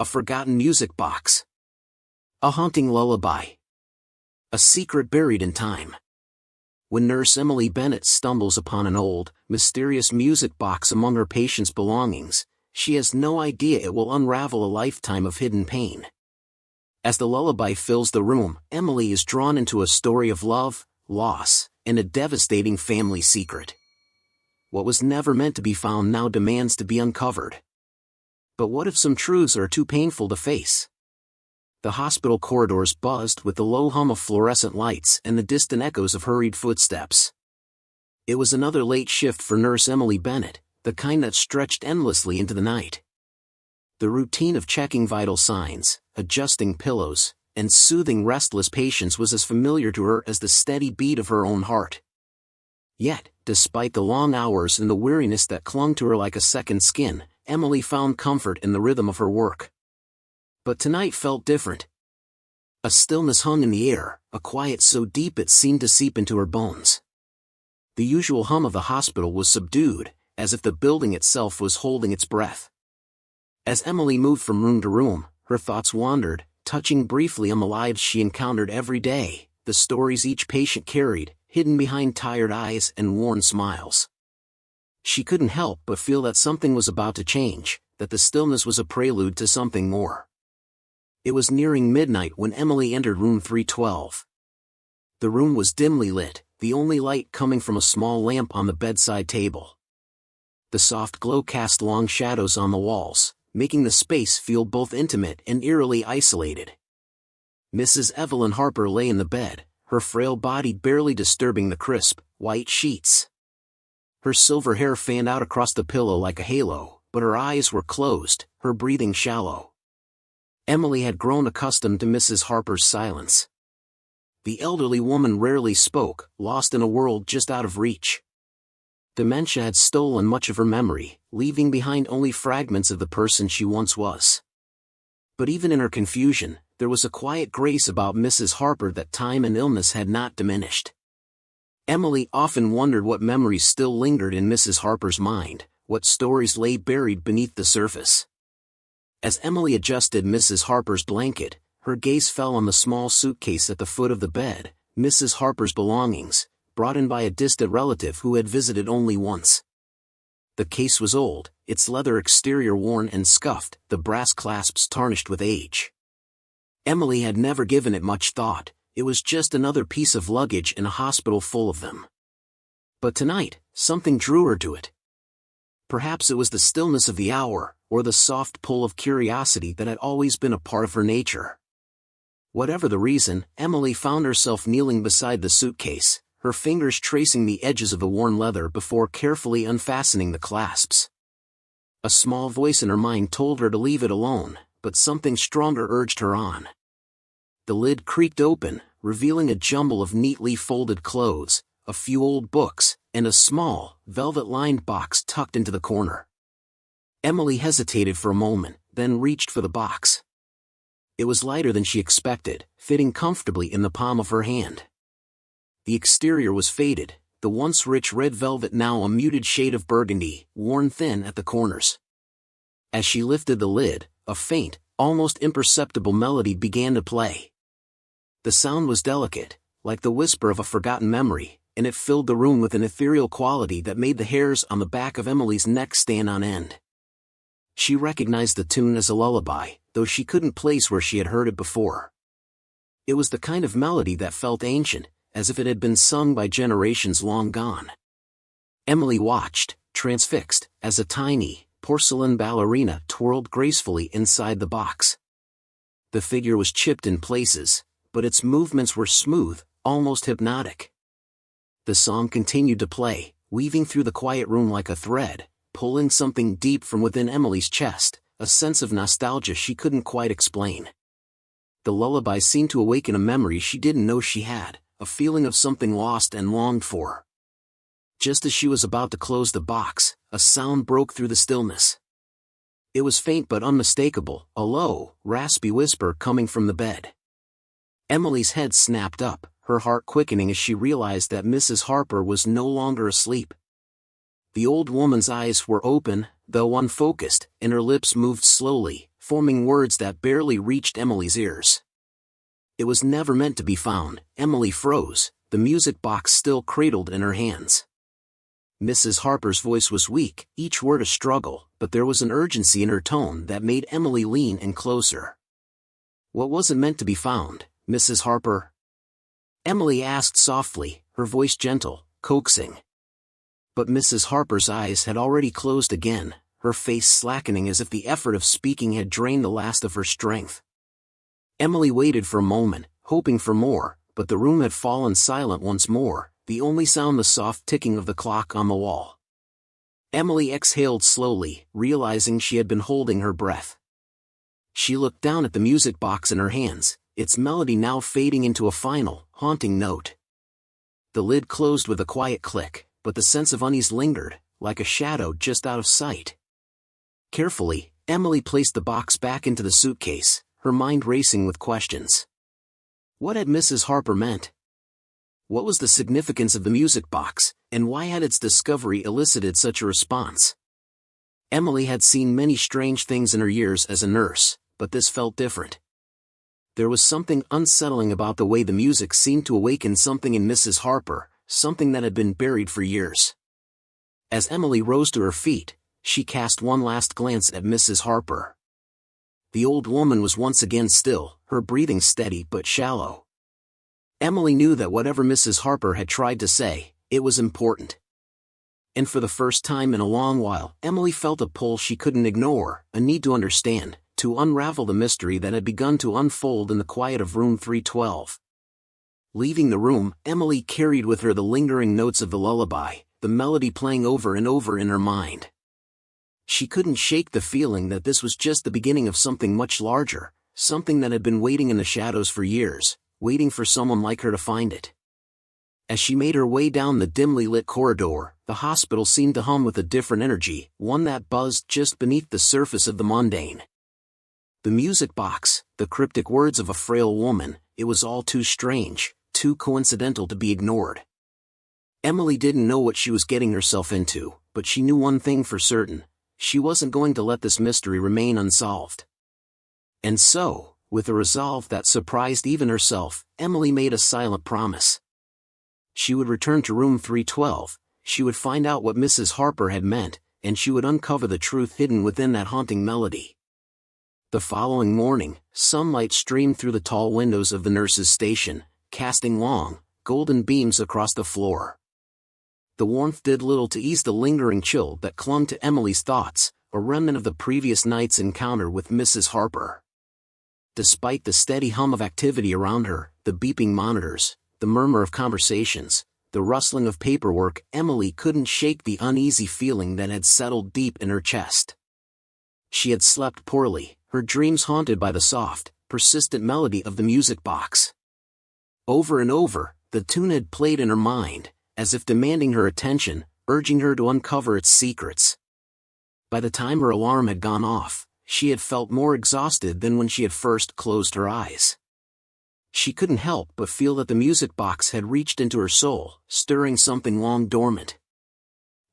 A forgotten music box. A haunting lullaby. A secret buried in time. When Nurse Emily Bennett stumbles upon an old, mysterious music box among her patients' belongings, she has no idea it will unravel a lifetime of hidden pain. As the lullaby fills the room, Emily is drawn into a story of love, loss, and a devastating family secret. What was never meant to be found now demands to be uncovered. But what if some truths are too painful to face? The hospital corridors buzzed with the low hum of fluorescent lights and the distant echoes of hurried footsteps. It was another late shift for Nurse Emily Bennett, the kind that stretched endlessly into the night. The routine of checking vital signs, adjusting pillows, and soothing restless patients was as familiar to her as the steady beat of her own heart. Yet, despite the long hours and the weariness that clung to her like a second skin, Emily found comfort in the rhythm of her work. But tonight felt different. A stillness hung in the air, a quiet so deep it seemed to seep into her bones. The usual hum of the hospital was subdued, as if the building itself was holding its breath. As Emily moved from room to room, her thoughts wandered, touching briefly on the lives she encountered every day, the stories each patient carried, hidden behind tired eyes and worn smiles. She couldn't help but feel that something was about to change, that the stillness was a prelude to something more. It was nearing midnight when Emily entered room 312. The room was dimly lit, the only light coming from a small lamp on the bedside table. The soft glow cast long shadows on the walls, making the space feel both intimate and eerily isolated. Mrs. Evelyn Harper lay in the bed, her frail body barely disturbing the crisp, white sheets. Her silver hair fanned out across the pillow like a halo, but her eyes were closed, her breathing shallow. Emily had grown accustomed to Mrs. Harper's silence. The elderly woman rarely spoke, lost in a world just out of reach. Dementia had stolen much of her memory, leaving behind only fragments of the person she once was. But even in her confusion, there was a quiet grace about Mrs. Harper that time and illness had not diminished. Emily often wondered what memories still lingered in Mrs. Harper's mind, what stories lay buried beneath the surface. As Emily adjusted Mrs. Harper's blanket, her gaze fell on the small suitcase at the foot of the bed, Mrs. Harper's belongings, brought in by a distant relative who had visited only once. The case was old, its leather exterior worn and scuffed, the brass clasps tarnished with age. Emily had never given it much thought, it was just another piece of luggage in a hospital full of them. But tonight, something drew her to it. Perhaps it was the stillness of the hour, or the soft pull of curiosity that had always been a part of her nature. Whatever the reason, Emily found herself kneeling beside the suitcase, her fingers tracing the edges of the worn leather before carefully unfastening the clasps. A small voice in her mind told her to leave it alone, but something stronger urged her on. The lid creaked open, revealing a jumble of neatly folded clothes, a few old books, and a small, velvet-lined box tucked into the corner. Emily hesitated for a moment, then reached for the box. It was lighter than she expected, fitting comfortably in the palm of her hand. The exterior was faded, the once rich red velvet now a muted shade of burgundy, worn thin at the corners. As she lifted the lid, a faint, almost imperceptible melody began to play. The sound was delicate, like the whisper of a forgotten memory, and it filled the room with an ethereal quality that made the hairs on the back of Emily's neck stand on end. She recognized the tune as a lullaby, though she couldn't place where she had heard it before. It was the kind of melody that felt ancient, as if it had been sung by generations long gone. Emily watched, transfixed, as a tiny, porcelain ballerina twirled gracefully inside the box. The figure was chipped in places, but its movements were smooth, almost hypnotic. The song continued to play, weaving through the quiet room like a thread, pulling something deep from within Emily's chest, a sense of nostalgia she couldn't quite explain. The lullaby seemed to awaken a memory she didn't know she had, a feeling of something lost and longed for. Just as she was about to close the box, a sound broke through the stillness. It was faint but unmistakable, a low, raspy whisper coming from the bed. Emily's head snapped up, her heart quickening as she realized that Mrs. Harper was no longer asleep. The old woman's eyes were open, though unfocused, and her lips moved slowly, forming words that barely reached Emily's ears. It was never meant to be found. Emily froze, the music box still cradled in her hands. Mrs. Harper's voice was weak, each word a struggle, but there was an urgency in her tone that made Emily lean in closer. What wasn't meant to be found, Mrs. Harper? Emily asked softly, her voice gentle, coaxing. But Mrs. Harper's eyes had already closed again, her face slackening as if the effort of speaking had drained the last of her strength. Emily waited for a moment, hoping for more, but the room had fallen silent once more, the only sound the soft ticking of the clock on the wall. Emily exhaled slowly, realizing she had been holding her breath. She looked down at the music box in her hands, its melody now fading into a final, haunting note. The lid closed with a quiet click, but the sense of unease lingered, like a shadow just out of sight. Carefully, Emily placed the box back into the suitcase, her mind racing with questions. What had Mrs. Harper meant? What was the significance of the music box, and why had its discovery elicited such a response? Emily had seen many strange things in her years as a nurse, but this felt different. There was something unsettling about the way the music seemed to awaken something in Mrs. Harper, something that had been buried for years. As Emily rose to her feet, she cast one last glance at Mrs. Harper. The old woman was once again still, her breathing steady but shallow. Emily knew that whatever Mrs. Harper had tried to say, it was important. And for the first time in a long while, Emily felt a pull she couldn't ignore, a need to understand, to unravel the mystery that had begun to unfold in the quiet of room 312. Leaving the room, Emily carried with her the lingering notes of the lullaby, the melody playing over and over in her mind. She couldn't shake the feeling that this was just the beginning of something much larger, something that had been waiting in the shadows for years, waiting for someone like her to find it. As she made her way down the dimly lit corridor, the hospital seemed to hum with a different energy, one that buzzed just beneath the surface of the mundane. The music box, the cryptic words of a frail woman, it was all too strange, too coincidental to be ignored. Emily didn't know what she was getting herself into, but she knew one thing for certain: she wasn't going to let this mystery remain unsolved. And so, with a resolve that surprised even herself, Emily made a silent promise. She would return to room 312, she would find out what Mrs. Harper had meant, and she would uncover the truth hidden within that haunting melody. The following morning, sunlight streamed through the tall windows of the nurses' station, casting long, golden beams across the floor. The warmth did little to ease the lingering chill that clung to Emily's thoughts, a remnant of the previous night's encounter with Mrs. Harper. Despite the steady hum of activity around her, the beeping monitors, the murmur of conversations, the rustling of paperwork, Emily couldn't shake the uneasy feeling that had settled deep in her chest. She had slept poorly, her dreams haunted by the soft, persistent melody of the music box. Over and over, the tune had played in her mind, as if demanding her attention, urging her to uncover its secrets. By the time her alarm had gone off, she had felt more exhausted than when she had first closed her eyes. She couldn't help but feel that the music box had reached into her soul, stirring something long dormant.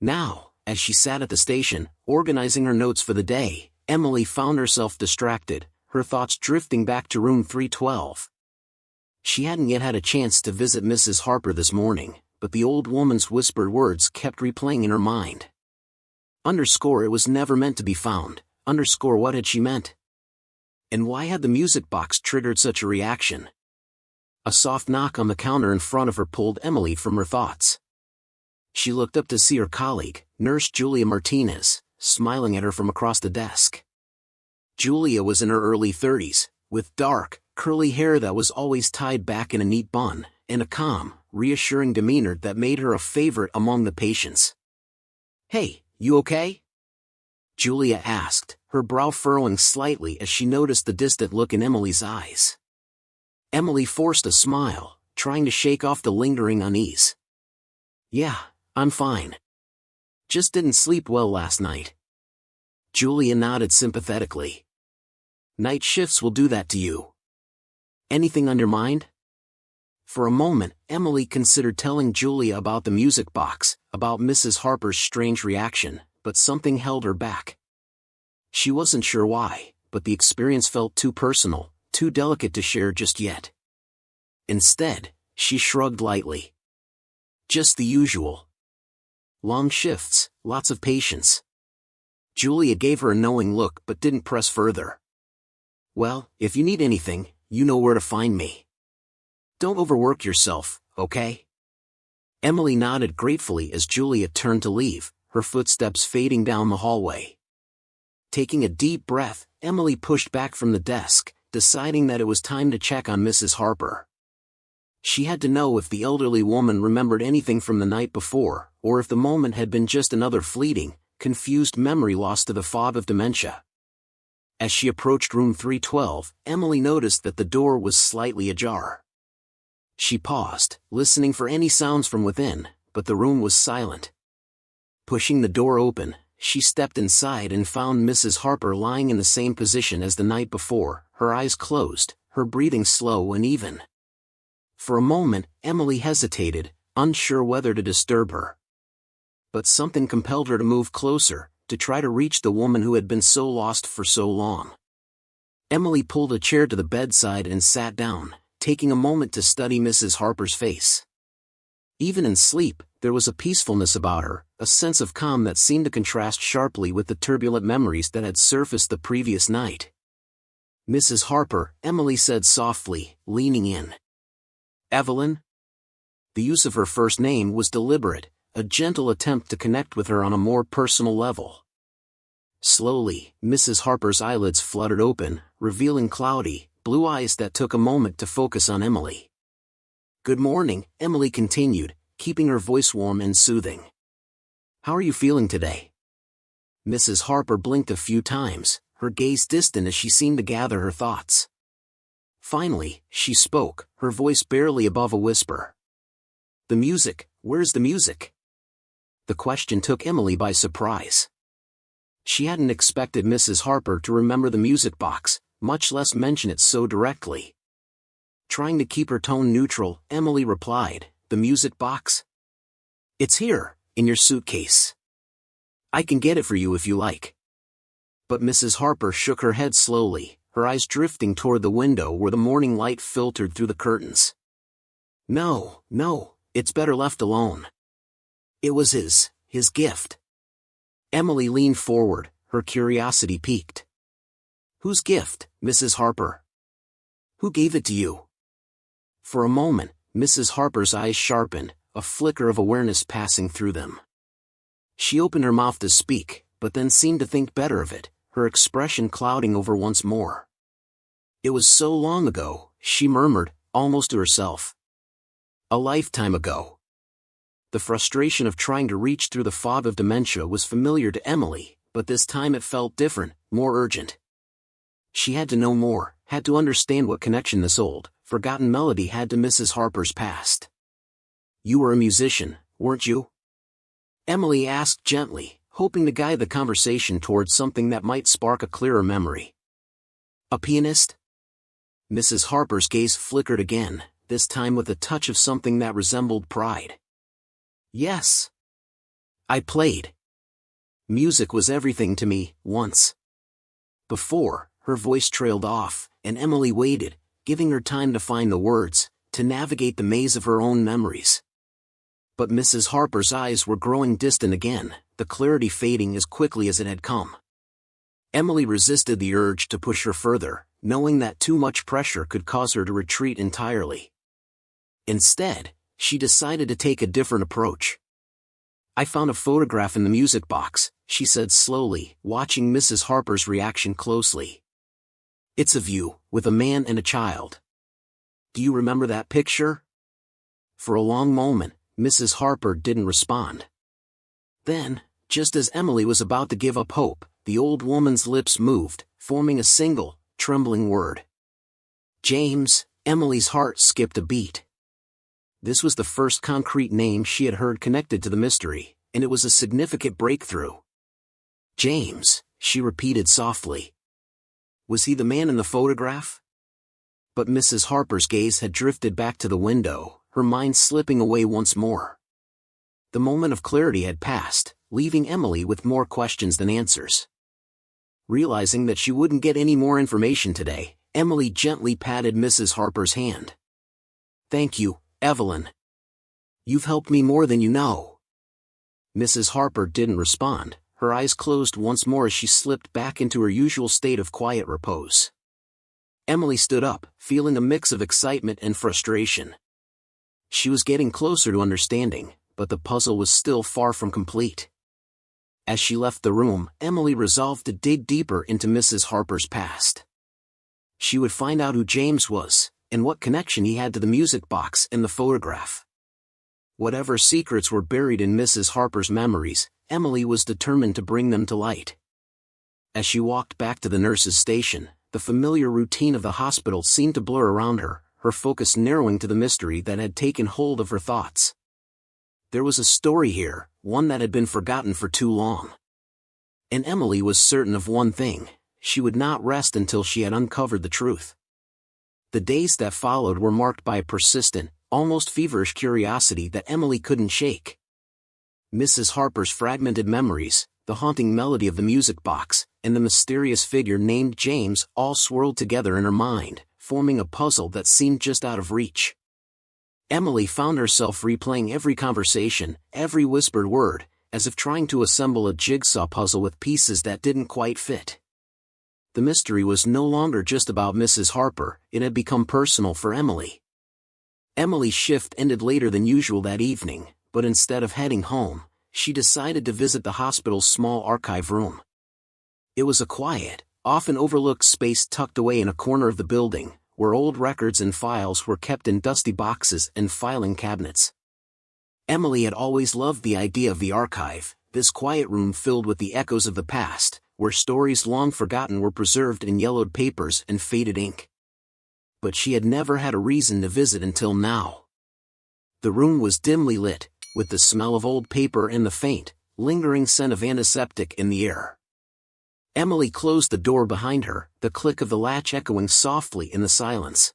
Now, as she sat at the station, organizing her notes for the day, Emily found herself distracted, her thoughts drifting back to room 312. She hadn't yet had a chance to visit Mrs. Harper this morning, but the old woman's whispered words kept replaying in her mind. Underscore, it was never meant to be found. Underscore, what had she meant? And why had the music box triggered such a reaction? A soft knock on the counter in front of her pulled Emily from her thoughts. She looked up to see her colleague, Nurse Julia Martinez, smiling at her from across the desk. Julia was in her early 30s, with dark, curly hair that was always tied back in a neat bun, and a calm, reassuring demeanor that made her a favorite among the patients. "Hey, you okay?" Julia asked, her brow furrowing slightly as she noticed the distant look in Emily's eyes. Emily forced a smile, trying to shake off the lingering unease. "Yeah, I'm fine. Just didn't sleep well last night." Julia nodded sympathetically. "Night shifts will do that to you. Anything on your mind?" For a moment, Emily considered telling Julia about the music box, about Mrs. Harper's strange reaction, but something held her back. She wasn't sure why, but the experience felt too personal, too delicate to share just yet. Instead, she shrugged lightly. Just the usual. Long shifts, lots of patience. Julia gave her a knowing look but didn't press further. Well, if you need anything, you know where to find me. Don't overwork yourself, okay? Emily nodded gratefully as Julia turned to leave, her footsteps fading down the hallway. Taking a deep breath, Emily pushed back from the desk, deciding that it was time to check on Mrs. Harper. She had to know if the elderly woman remembered anything from the night before, or if the moment had been just another fleeting, confused memory lost to the fog of dementia. As she approached room 312, Emily noticed that the door was slightly ajar. She paused, listening for any sounds from within, but the room was silent. Pushing the door open, she stepped inside and found Mrs. Harper lying in the same position as the night before, her eyes closed, her breathing slow and even. For a moment, Emily hesitated, unsure whether to disturb her. But something compelled her to move closer, to try to reach the woman who had been so lost for so long. Emily pulled a chair to the bedside and sat down, taking a moment to study Mrs. Harper's face. Even in sleep, there was a peacefulness about her, a sense of calm that seemed to contrast sharply with the turbulent memories that had surfaced the previous night. "Mrs. Harper," Emily said softly, leaning in. "Evelyn?" The use of her first name was deliberate, a gentle attempt to connect with her on a more personal level. Slowly, Mrs. Harper's eyelids fluttered open, revealing cloudy, blue eyes that took a moment to focus on Emily. "Good morning," Emily continued, keeping her voice warm and soothing. "How are you feeling today?" Mrs. Harper blinked a few times, her gaze distant as she seemed to gather her thoughts. Finally, she spoke, her voice barely above a whisper. "The music, where's the music?" The question took Emily by surprise. She hadn't expected Mrs. Harper to remember the music box, much less mention it so directly. Trying to keep her tone neutral, Emily replied, "The music box? It's here, in your suitcase. I can get it for you if you like." But Mrs. Harper shook her head slowly, her eyes drifting toward the window where the morning light filtered through the curtains. No, it's better left alone. It was his gift." Emily leaned forward, her curiosity piqued. "Whose gift, Mrs. Harper? Who gave it to you?" For a moment, Mrs. Harper's eyes sharpened, a flicker of awareness passing through them. She opened her mouth to speak, but then seemed to think better of it, her expression clouding over once more. "It was so long ago," she murmured, almost to herself. "A lifetime ago." The frustration of trying to reach through the fog of dementia was familiar to Emily, but this time it felt different, more urgent. She had to know more, had to understand what connection this old, forgotten melody had to Mrs. Harper's past. "You were a musician, weren't you?" Emily asked gently, hoping to guide the conversation towards something that might spark a clearer memory. "A pianist?" Mrs. Harper's gaze flickered again, this time with a touch of something that resembled pride. "Yes. I played. Music was everything to me, once." Before, her voice trailed off, and Emily waited, giving her time to find the words, to navigate the maze of her own memories. But Mrs. Harper's eyes were growing distant again, the clarity fading as quickly as it had come. Emily resisted the urge to push her further, knowing that too much pressure could cause her to retreat entirely. Instead, she decided to take a different approach. "I found a photograph in the music box," she said slowly, watching Mrs. Harper's reaction closely. "It's of you, with a man and a child. Do you remember that picture?" For a long moment, Mrs. Harper didn't respond. Then, just as Emily was about to give up hope, the old woman's lips moved, forming a single, trembling word. "James." Emily's heart skipped a beat. This was the first concrete name she had heard connected to the mystery, and it was a significant breakthrough. "James," she repeated softly. "Was he the man in the photograph?" But Mrs. Harper's gaze had drifted back to the window, her mind slipping away once more. The moment of clarity had passed, leaving Emily with more questions than answers. Realizing that she wouldn't get any more information today, Emily gently patted Mrs. Harper's hand. "Thank you, Evelyn. You've helped me more than you know." Mrs. Harper didn't respond, her eyes closed once more as she slipped back into her usual state of quiet repose. Emily stood up, feeling a mix of excitement and frustration. She was getting closer to understanding, but the puzzle was still far from complete. As she left the room, Emily resolved to dig deeper into Mrs. Harper's past. She would find out who James was, and what connection he had to the music box and the photograph. Whatever secrets were buried in Mrs. Harper's memories, Emily was determined to bring them to light. As she walked back to the nurse's station, the familiar routine of the hospital seemed to blur around her, her focus narrowing to the mystery that had taken hold of her thoughts. There was a story here, one that had been forgotten for too long. And Emily was certain of one thing: she would not rest until she had uncovered the truth. The days that followed were marked by a persistent, almost feverish curiosity that Emily couldn't shake. Mrs. Harper's fragmented memories, the haunting melody of the music box, and the mysterious figure named James all swirled together in her mind, forming a puzzle that seemed just out of reach. Emily found herself replaying every conversation, every whispered word, as if trying to assemble a jigsaw puzzle with pieces that didn't quite fit. The mystery was no longer just about Mrs. Harper, it had become personal for Emily. Emily's shift ended later than usual that evening, but instead of heading home, she decided to visit the hospital's small archive room. It was a quiet, often overlooked space tucked away in a corner of the building, where old records and files were kept in dusty boxes and filing cabinets. Emily had always loved the idea of the archive, this quiet room filled with the echoes of the past, where stories long forgotten were preserved in yellowed papers and faded ink. But she had never had a reason to visit until now. The room was dimly lit, with the smell of old paper and the faint, lingering scent of antiseptic in the air. Emily closed the door behind her, the click of the latch echoing softly in the silence.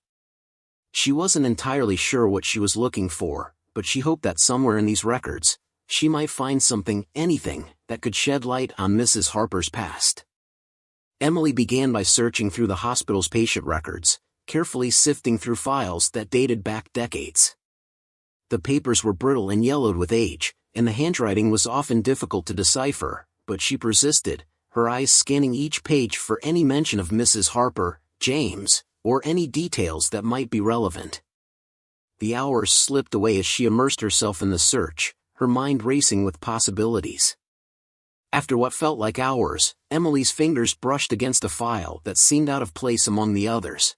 She wasn't entirely sure what she was looking for, but she hoped that somewhere in these records, she might find something, anything, that could shed light on Mrs. Harper's past. Emily began by searching through the hospital's patient records, carefully sifting through files that dated back decades. The papers were brittle and yellowed with age, and the handwriting was often difficult to decipher, but she persisted, her eyes scanning each page for any mention of Mrs. Harper, James, or any details that might be relevant. The hours slipped away as she immersed herself in the search, her mind racing with possibilities. After what felt like hours, Emily's fingers brushed against a file that seemed out of place among the others.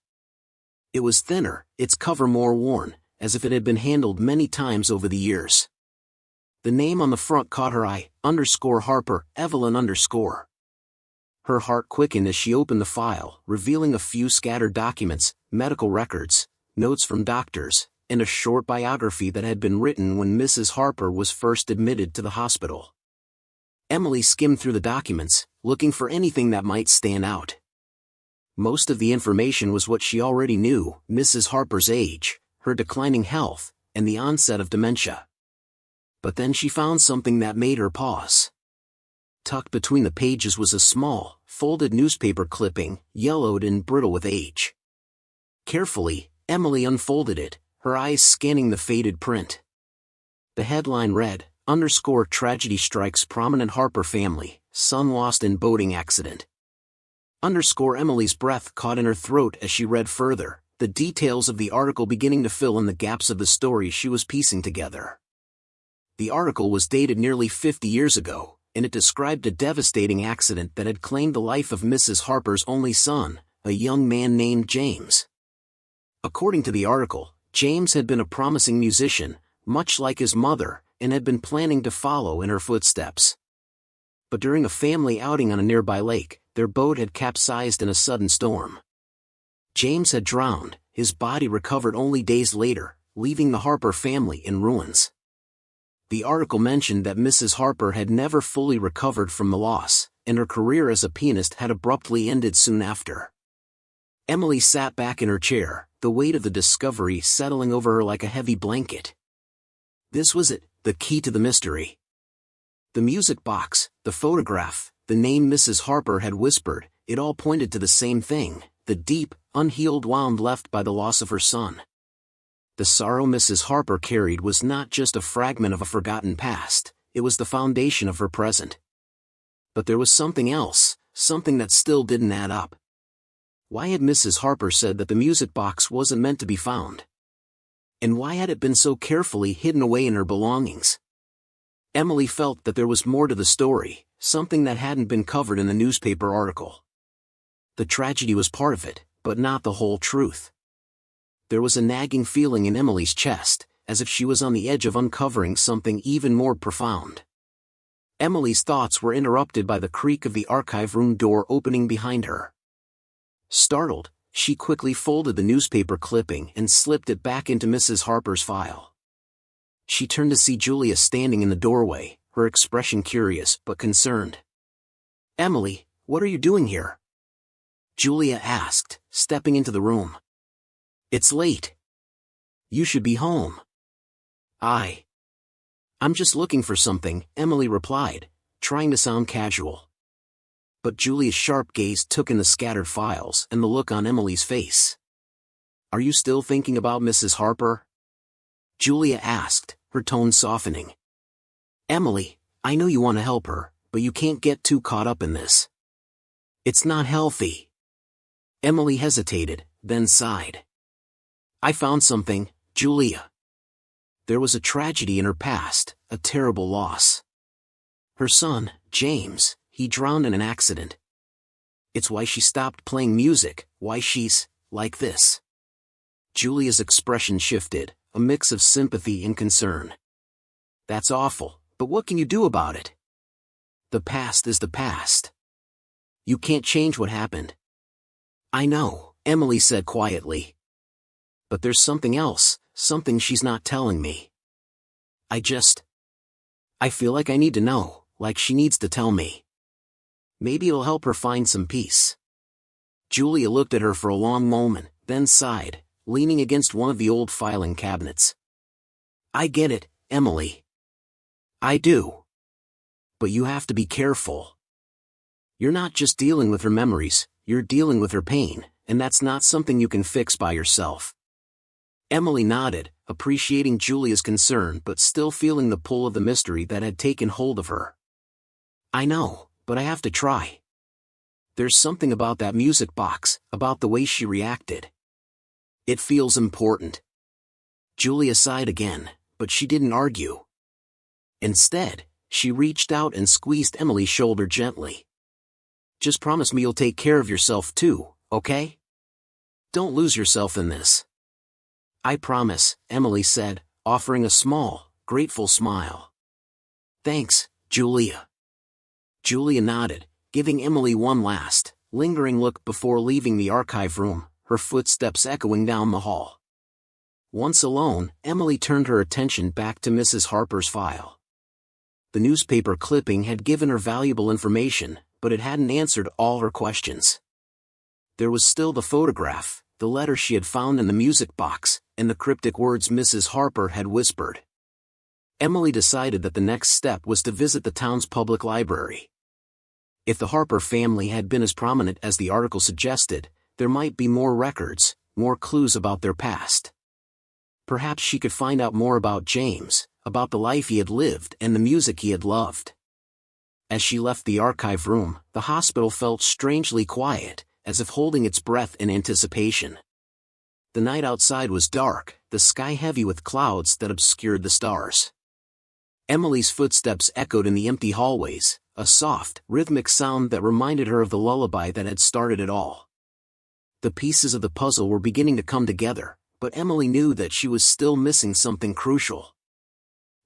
It was thinner, its cover more worn, as if it had been handled many times over the years. The name on the front caught her eye, _Harper, Evelyn _. Her heart quickened as she opened the file, revealing a few scattered documents, medical records, notes from doctors, and a short biography that had been written when Mrs. Harper was first admitted to the hospital. Emily skimmed through the documents, looking for anything that might stand out. Most of the information was what she already knew: Mrs. Harper's age, her declining health, and the onset of dementia. But then she found something that made her pause. Tucked between the pages was a small, folded newspaper clipping, yellowed and brittle with age. Carefully, Emily unfolded it, her eyes scanning the faded print. The headline read, _Tragedy strikes prominent Harper family, son lost in boating accident. Emily's breath caught in her throat as she read further, the details of the article beginning to fill in the gaps of the story she was piecing together. The article was dated nearly 50 years ago, and it described a devastating accident that had claimed the life of Mrs. Harper's only son, a young man named James. According to the article, James had been a promising musician, much like his mother, and had been planning to follow in her footsteps. But during a family outing on a nearby lake, their boat had capsized in a sudden storm. James had drowned, his body recovered only days later, leaving the Harper family in ruins. The article mentioned that Mrs. Harper had never fully recovered from the loss, and her career as a pianist had abruptly ended soon after. Emily sat back in her chair, the weight of the discovery settling over her like a heavy blanket. This was it, the key to the mystery. The music box, the photograph, The name Mrs. Harper had whispered, it all pointed to the same thing, the deep, unhealed wound left by the loss of her son. The sorrow Mrs. Harper carried was not just a fragment of a forgotten past, it was the foundation of her present. But there was something else, something that still didn't add up. Why had Mrs. Harper said that the music box wasn't meant to be found? And why had it been so carefully hidden away in her belongings? Emily felt that there was more to the story, something that hadn't been covered in the newspaper article. The tragedy was part of it, but not the whole truth. There was a nagging feeling in Emily's chest, as if she was on the edge of uncovering something even more profound. Emily's thoughts were interrupted by the creak of the archive room door opening behind her. Startled, she quickly folded the newspaper clipping and slipped it back into Mrs. Harper's file. She turned to see Julia standing in the doorway, her expression curious but concerned. "Emily, what are you doing here?" Julia asked, stepping into the room. "It's late. You should be home." I'm just looking for something," Emily replied, trying to sound casual. But Julia's sharp gaze took in the scattered files and the look on Emily's face. "Are you still thinking about Mrs. Harper?" Julia asked, her tone softening. "Emily, I know you want to help her, but you can't get too caught up in this. It's not healthy." Emily hesitated, then sighed. "I found something, Julia." There was a tragedy in her past, a terrible loss. Her son, James, he drowned in an accident. It's why she stopped playing music, why she's like this. Julia's expression shifted, a mix of sympathy and concern. "That's awful, but what can you do about it? The past is the past. You can't change what happened." "I know," Emily said quietly. "But there's something else, something she's not telling me. I feel like I need to know, like she needs to tell me. Maybe it'll help her find some peace." Julia looked at her for a long moment, then sighed, leaning against one of the old filing cabinets. "I get it, Emily. I do. But you have to be careful. You're not just dealing with her memories, you're dealing with her pain, and that's not something you can fix by yourself." Emily nodded, appreciating Julia's concern but still feeling the pull of the mystery that had taken hold of her. "I know, but I have to try. There's something about that music box, about the way she reacted. It feels important." Julia sighed again, but she didn't argue. Instead, she reached out and squeezed Emily's shoulder gently. "Just promise me you'll take care of yourself too, okay? Don't lose yourself in this." "I promise," Emily said, offering a small, grateful smile. "Thanks, Julia." Julia nodded, giving Emily one last, lingering look before leaving the archive room, her footsteps echoing down the hall. Once alone, Emily turned her attention back to Mrs. Harper's file. The newspaper clipping had given her valuable information, but it hadn't answered all her questions. There was still the photograph, the letter she had found in the music box, and the cryptic words Mrs. Harper had whispered. Emily decided that the next step was to visit the town's public library. If the Harper family had been as prominent as the article suggested, there might be more records, more clues about their past. Perhaps she could find out more about James, about the life he had lived and the music he had loved. As she left the archive room, the hospital felt strangely quiet, as if holding its breath in anticipation. The night outside was dark, the sky heavy with clouds that obscured the stars. Emily's footsteps echoed in the empty hallways, a soft, rhythmic sound that reminded her of the lullaby that had started it all. The pieces of the puzzle were beginning to come together, but Emily knew that she was still missing something crucial.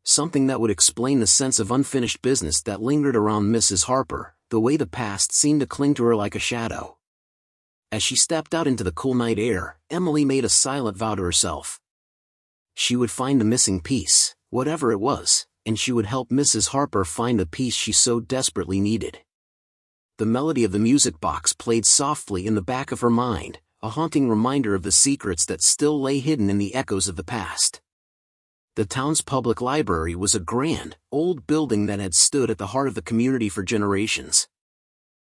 Something that would explain the sense of unfinished business that lingered around Mrs. Harper, the way the past seemed to cling to her like a shadow. As she stepped out into the cool night air, Emily made a silent vow to herself. She would find the missing piece, whatever it was, and she would help Mrs. Harper find the piece she so desperately needed. The melody of the music box played softly in the back of her mind, a haunting reminder of the secrets that still lay hidden in the echoes of the past. The town's public library was a grand, old building that had stood at the heart of the community for generations.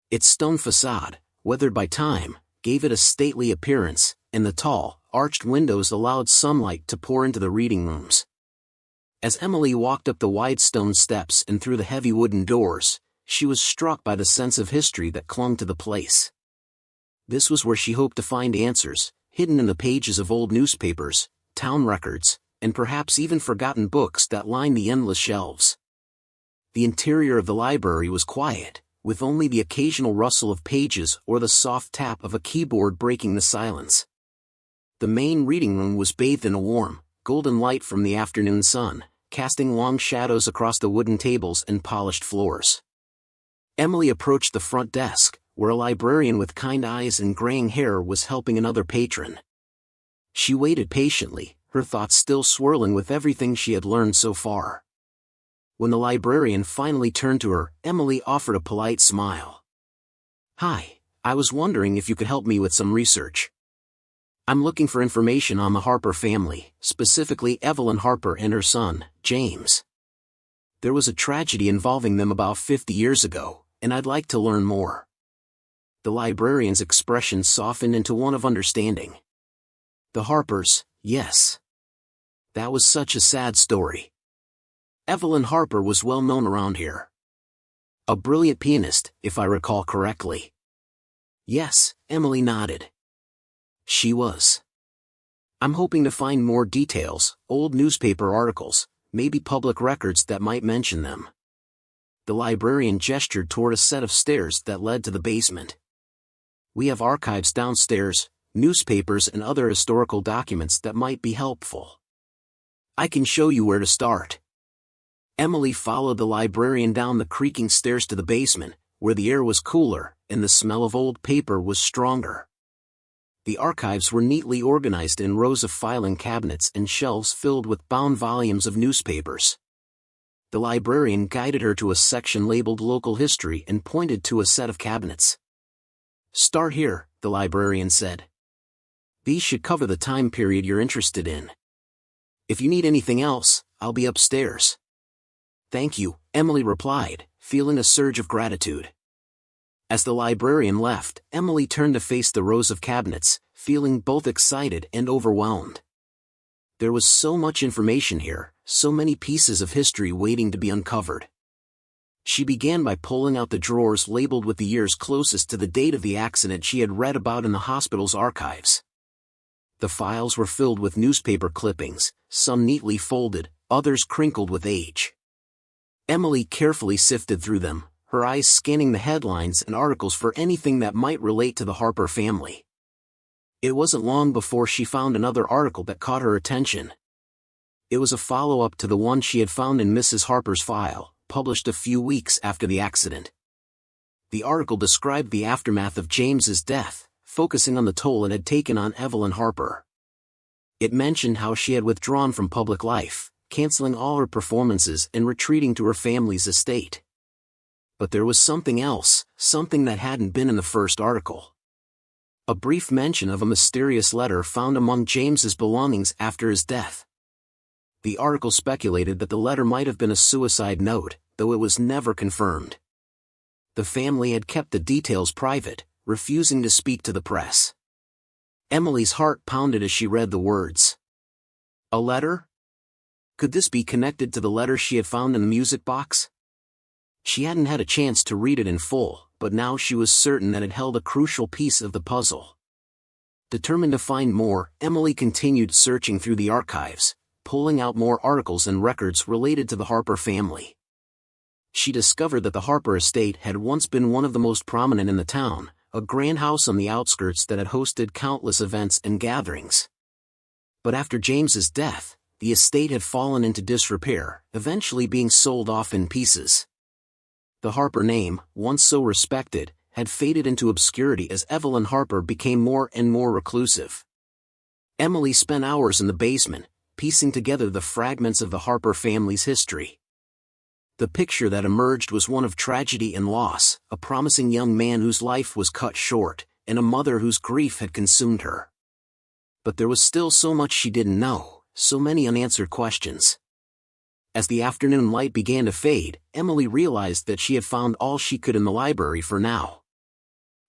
Its stone facade, weathered by time, gave it a stately appearance, and the tall, arched windows allowed sunlight to pour into the reading rooms. As Emily walked up the wide stone steps and through the heavy wooden doors, she was struck by the sense of history that clung to the place. This was where she hoped to find answers, hidden in the pages of old newspapers, town records, and perhaps even forgotten books that lined the endless shelves. The interior of the library was quiet, with only the occasional rustle of pages or the soft tap of a keyboard breaking the silence. The main reading room was bathed in a warm, golden light from the afternoon sun, casting long shadows across the wooden tables and polished floors. Emily approached the front desk, where a librarian with kind eyes and graying hair was helping another patron. She waited patiently, her thoughts still swirling with everything she had learned so far. When the librarian finally turned to her, Emily offered a polite smile. "Hi, I was wondering if you could help me with some research. I'm looking for information on the Harper family, specifically Evelyn Harper and her son, James. There was a tragedy involving them about 50 years ago, and I'd like to learn more." The librarian's expression softened into one of understanding. "The Harpers, yes. That was such a sad story. Evelyn Harper was well known around here. A brilliant pianist, if I recall correctly." "Yes," Emily nodded. "She was. I'm hoping to find more details, old newspaper articles, maybe public records that might mention them." The librarian gestured toward a set of stairs that led to the basement. "We have archives downstairs, newspapers and other historical documents that might be helpful. I can show you where to start." Emily followed the librarian down the creaking stairs to the basement, where the air was cooler and the smell of old paper was stronger. The archives were neatly organized in rows of filing cabinets and shelves filled with bound volumes of newspapers. The librarian guided her to a section labeled Local History and pointed to a set of cabinets. "Start here," the librarian said. "These should cover the time period you're interested in. If you need anything else, I'll be upstairs." "Thank you," Emily replied, feeling a surge of gratitude. As the librarian left, Emily turned to face the rows of cabinets, feeling both excited and overwhelmed. There was so much information here, so many pieces of history waiting to be uncovered. She began by pulling out the drawers labeled with the years closest to the date of the accident she had read about in the hospital's archives. The files were filled with newspaper clippings, some neatly folded, others crinkled with age. Emily carefully sifted through them, her eyes scanning the headlines and articles for anything that might relate to the Harper family. It wasn't long before she found another article that caught her attention. It was a follow-up to the one she had found in Mrs. Harper's file, published a few weeks after the accident. The article described the aftermath of James's death, focusing on the toll it had taken on Evelyn Harper. It mentioned how she had withdrawn from public life, canceling all her performances and retreating to her family's estate. But there was something else, something that hadn't been in the first article. A brief mention of a mysterious letter found among James's belongings after his death. The article speculated that the letter might have been a suicide note, though it was never confirmed. The family had kept the details private, refusing to speak to the press. Emily's heart pounded as she read the words. A letter? Could this be connected to the letter she had found in the music box? She hadn't had a chance to read it in full, but now she was certain that it held a crucial piece of the puzzle. Determined to find more, Emily continued searching through the archives, pulling out more articles and records related to the Harper family. She discovered that the Harper estate had once been one of the most prominent in the town, a grand house on the outskirts that had hosted countless events and gatherings. But after James's death, the estate had fallen into disrepair, eventually being sold off in pieces. The Harper name, once so respected, had faded into obscurity as Evelyn Harper became more and more reclusive. Emily spent hours in the basement, piecing together the fragments of the Harper family's history. The picture that emerged was one of tragedy and loss, a promising young man whose life was cut short, and a mother whose grief had consumed her. But there was still so much she didn't know. So many unanswered questions. As the afternoon light began to fade, Emily realized that she had found all she could in the library for now.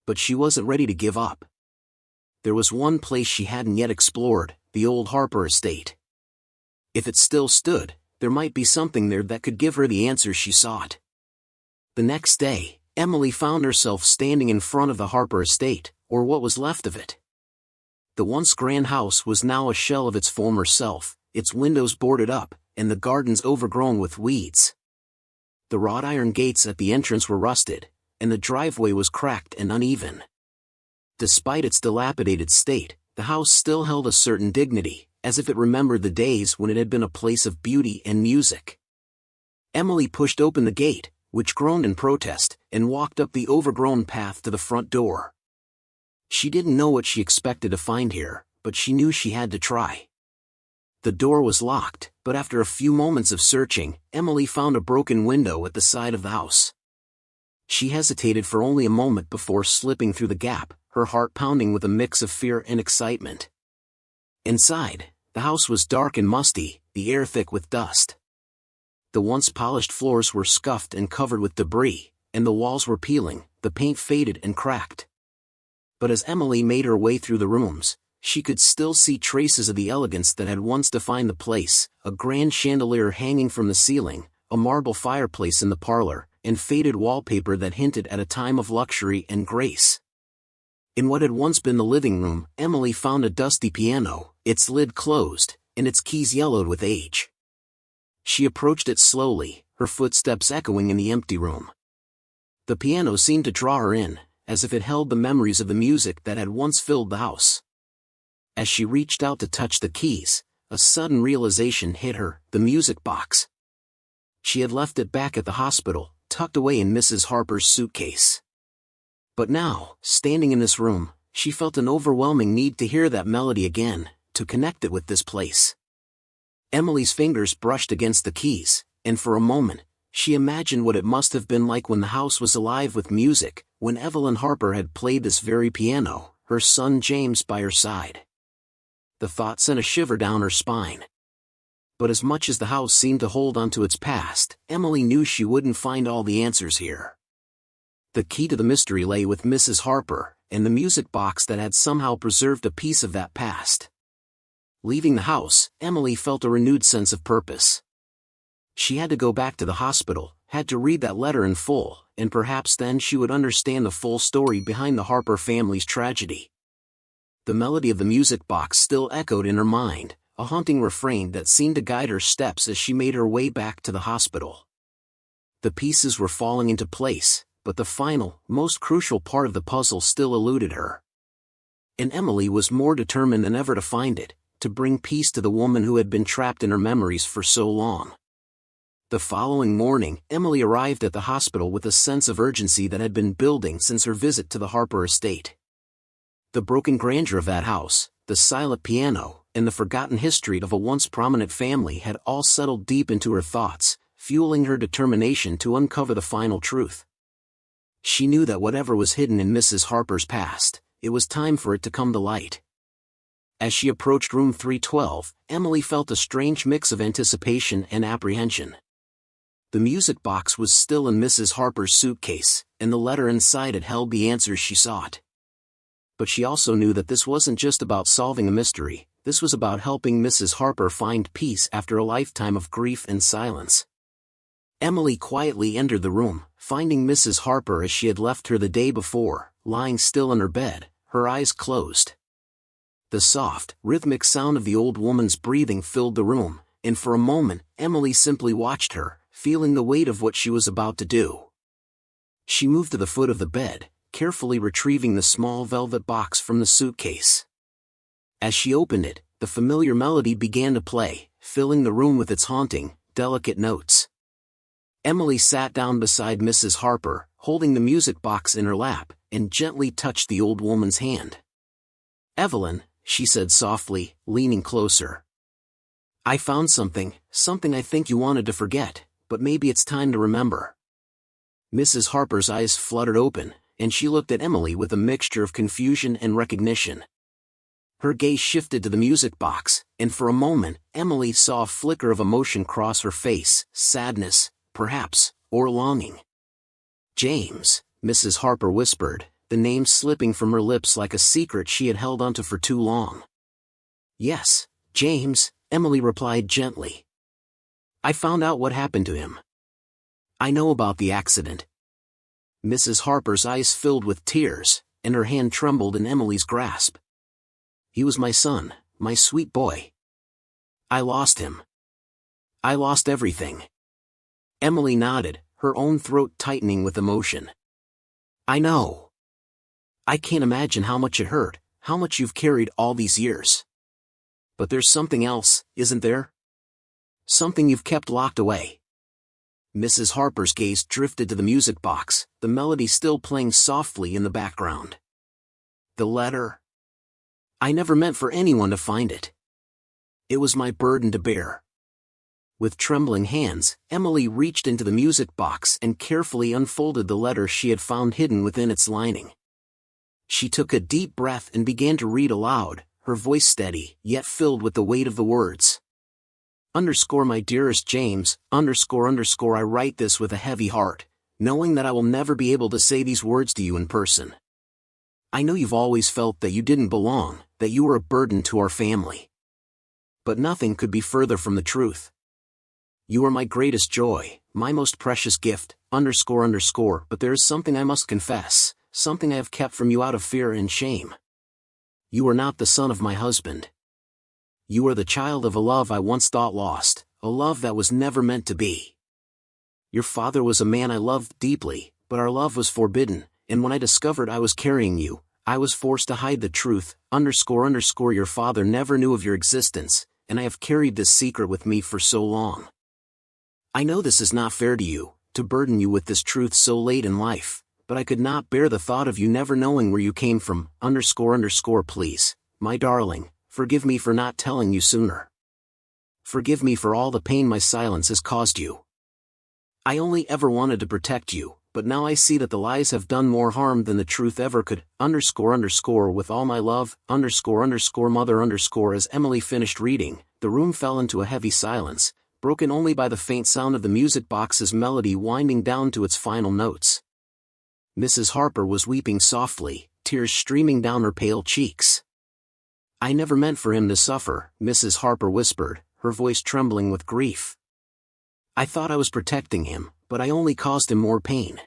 But she wasn't ready to give up. There was one place she hadn't yet explored, the old Harper estate. If it still stood, there might be something there that could give her the answers she sought. The next day, Emily found herself standing in front of the Harper estate, or what was left of it. The once grand house was now a shell of its former self, its windows boarded up, and the gardens overgrown with weeds. The wrought iron gates at the entrance were rusted, and the driveway was cracked and uneven. Despite its dilapidated state, the house still held a certain dignity, as if it remembered the days when it had been a place of beauty and music. Emily pushed open the gate, which groaned in protest, and walked up the overgrown path to the front door. She didn't know what she expected to find here, but she knew she had to try. The door was locked, but after a few moments of searching, Emily found a broken window at the side of the house. She hesitated for only a moment before slipping through the gap, her heart pounding with a mix of fear and excitement. Inside, the house was dark and musty, the air thick with dust. The once polished floors were scuffed and covered with debris, and the walls were peeling, the paint faded and cracked. But as Emily made her way through the rooms, she could still see traces of the elegance that had once defined the place, a grand chandelier hanging from the ceiling, a marble fireplace in the parlor, and faded wallpaper that hinted at a time of luxury and grace. In what had once been the living room, Emily found a dusty piano, its lid closed, and its keys yellowed with age. She approached it slowly, her footsteps echoing in the empty room. The piano seemed to draw her in, as if it held the memories of the music that had once filled the house. As she reached out to touch the keys, a sudden realization hit her, the music box. She had left it back at the hospital, tucked away in Mrs. Harper's suitcase. But now, standing in this room, she felt an overwhelming need to hear that melody again, to connect it with this place. Emily's fingers brushed against the keys, and for a moment, she imagined what it must have been like when the house was alive with music, when Evelyn Harper had played this very piano, her son James by her side. The thought sent a shiver down her spine. But as much as the house seemed to hold on to its past, Emily knew she wouldn't find all the answers here. The key to the mystery lay with Mrs. Harper, and the music box that had somehow preserved a piece of that past. Leaving the house, Emily felt a renewed sense of purpose. She had to go back to the hospital, had to read that letter in full, and perhaps then she would understand the full story behind the Harper family's tragedy. The melody of the music box still echoed in her mind, a haunting refrain that seemed to guide her steps as she made her way back to the hospital. The pieces were falling into place, but the final, most crucial part of the puzzle still eluded her. And Emily was more determined than ever to find it, to bring peace to the woman who had been trapped in her memories for so long. The following morning, Emily arrived at the hospital with a sense of urgency that had been building since her visit to the Harper estate. The broken grandeur of that house, the silent piano, and the forgotten history of a once prominent family had all settled deep into her thoughts, fueling her determination to uncover the final truth. She knew that whatever was hidden in Mrs. Harper's past, it was time for it to come to light. As she approached room 312, Emily felt a strange mix of anticipation and apprehension. The music box was still in Mrs. Harper's suitcase, and the letter inside it held the answers she sought. But she also knew that this wasn't just about solving a mystery, this was about helping Mrs. Harper find peace after a lifetime of grief and silence. Emily quietly entered the room, finding Mrs. Harper as she had left her the day before, lying still in her bed, her eyes closed. The soft, rhythmic sound of the old woman's breathing filled the room, and for a moment, Emily simply watched her, feeling the weight of what she was about to do. She moved to the foot of the bed, carefully retrieving the small velvet box from the suitcase. As she opened it, the familiar melody began to play, filling the room with its haunting, delicate notes. Emily sat down beside Mrs. Harper, holding the music box in her lap, and gently touched the old woman's hand. "Evelyn," she said softly, leaning closer. "I found something I think you wanted to forget, but maybe it's time to remember." Mrs. Harper's eyes fluttered open, and she looked at Emily with a mixture of confusion and recognition. Her gaze shifted to the music box, and for a moment, Emily saw a flicker of emotion cross her face, sadness, perhaps, or longing. "James," Mrs. Harper whispered, the name slipping from her lips like a secret she had held onto for too long. "Yes, James," Emily replied gently. "I found out what happened to him. I know about the accident." Mrs. Harper's eyes filled with tears, and her hand trembled in Emily's grasp. "He was my son, my sweet boy. I lost him. I lost everything." Emily nodded, her own throat tightening with emotion. "I know. I can't imagine how much it hurt, how much you've carried all these years. But there's something else, isn't there? Something you've kept locked away." Mrs. Harper's gaze drifted to the music box, the melody still playing softly in the background. "The letter. I never meant for anyone to find it. It was my burden to bear." With trembling hands, Emily reached into the music box and carefully unfolded the letter she had found hidden within its lining. She took a deep breath and began to read aloud, her voice steady, yet filled with the weight of the words. "My dearest James, I write this with a heavy heart, knowing that I will never be able to say these words to you in person. I know you've always felt that you didn't belong, that you were a burden to our family. But nothing could be further from the truth. You are my greatest joy, my most precious gift, but there is something I must confess, something I have kept from you out of fear and shame. You are not the son of my husband. You are the child of a love I once thought lost, a love that was never meant to be. Your father was a man I loved deeply, but our love was forbidden, and when I discovered I was carrying you, I was forced to hide the truth, Your father never knew of your existence, and I have carried this secret with me for so long. I know this is not fair to you, to burden you with this truth so late in life, but I could not bear the thought of you never knowing where you came from, Please, my darling, forgive me for not telling you sooner. Forgive me for all the pain my silence has caused you. I only ever wanted to protect you, but now I see that the lies have done more harm than the truth ever could, With all my love, Mother, As Emily finished reading, the room fell into a heavy silence, broken only by the faint sound of the music box's melody winding down to its final notes. Mrs. Harper was weeping softly, tears streaming down her pale cheeks. "I never meant for him to suffer," Mrs. Harper whispered, her voice trembling with grief. "I thought I was protecting him, but I only caused him more pain."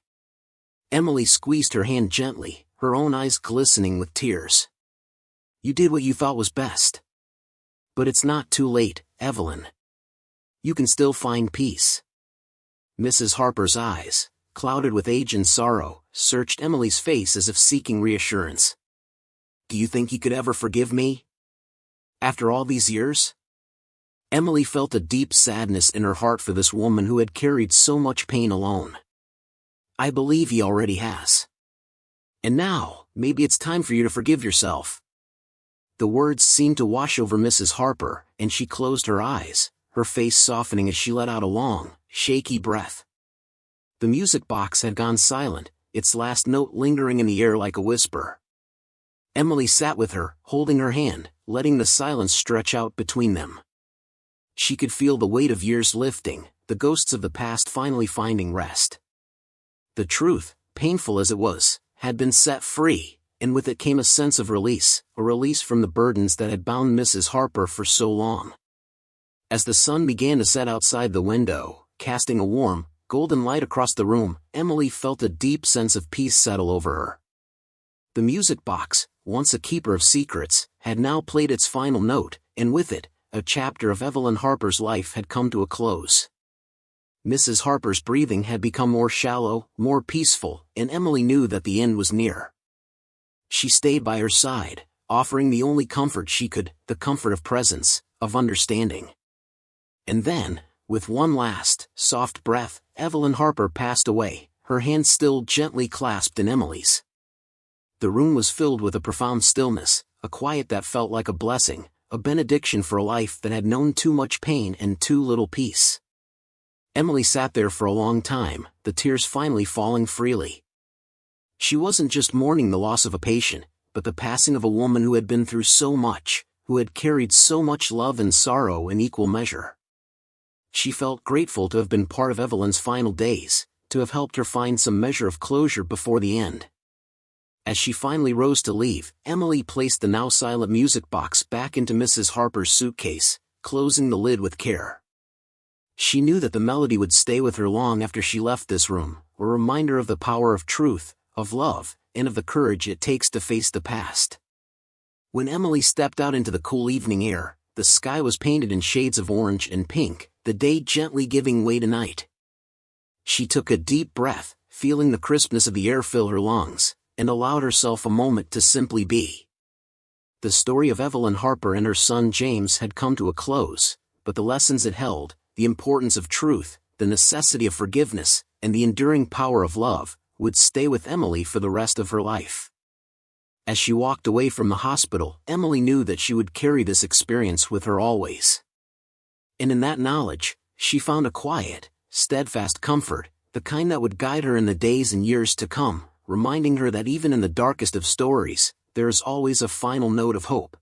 Emily squeezed her hand gently, her own eyes glistening with tears. "You did what you thought was best. But it's not too late, Evelyn. You can still find peace." Mrs. Harper's eyes, clouded with age and sorrow, searched Emily's face as if seeking reassurance. "Do you think he could ever forgive me? After all these years?" Emily felt a deep sadness in her heart for this woman who had carried so much pain alone. "I believe he already has. And now, maybe it's time for you to forgive yourself." The words seemed to wash over Mrs. Harper, and she closed her eyes, her face softening as she let out a long, shaky breath. The music box had gone silent, its last note lingering in the air like a whisper. Emily sat with her, holding her hand, letting the silence stretch out between them. She could feel the weight of years lifting, the ghosts of the past finally finding rest. The truth, painful as it was, had been set free, and with it came a sense of release, a release from the burdens that had bound Mrs. Harper for so long. As the sun began to set outside the window, casting a warm, golden light across the room, Emily felt a deep sense of peace settle over her. The music box, once a keeper of secrets, had now played its final note, and with it, a chapter of Evelyn Harper's life had come to a close. Mrs. Harper's breathing had become more shallow, more peaceful, and Emily knew that the end was near. She stayed by her side, offering the only comfort she could, the comfort of presence, of understanding. And then, with one last, soft breath, Evelyn Harper passed away, her hand still gently clasped in Emily's. The room was filled with a profound stillness, a quiet that felt like a blessing, a benediction for a life that had known too much pain and too little peace. Emily sat there for a long time, the tears finally falling freely. She wasn't just mourning the loss of a patient, but the passing of a woman who had been through so much, who had carried so much love and sorrow in equal measure. She felt grateful to have been part of Evelyn's final days, to have helped her find some measure of closure before the end. As she finally rose to leave, Emily placed the now silent music box back into Mrs. Harper's suitcase, closing the lid with care. She knew that the melody would stay with her long after she left this room, a reminder of the power of truth, of love, and of the courage it takes to face the past. When Emily stepped out into the cool evening air, the sky was painted in shades of orange and pink, the day gently giving way to night. She took a deep breath, feeling the crispness of the air fill her lungs, and allowed herself a moment to simply be. The story of Evelyn Harper and her son James had come to a close, but the lessons it held, the importance of truth, the necessity of forgiveness, and the enduring power of love, would stay with Emily for the rest of her life. As she walked away from the hospital, Emily knew that she would carry this experience with her always. And in that knowledge, she found a quiet, steadfast comfort, the kind that would guide her in the days and years to come, reminding her that even in the darkest of stories, there is always a final note of hope.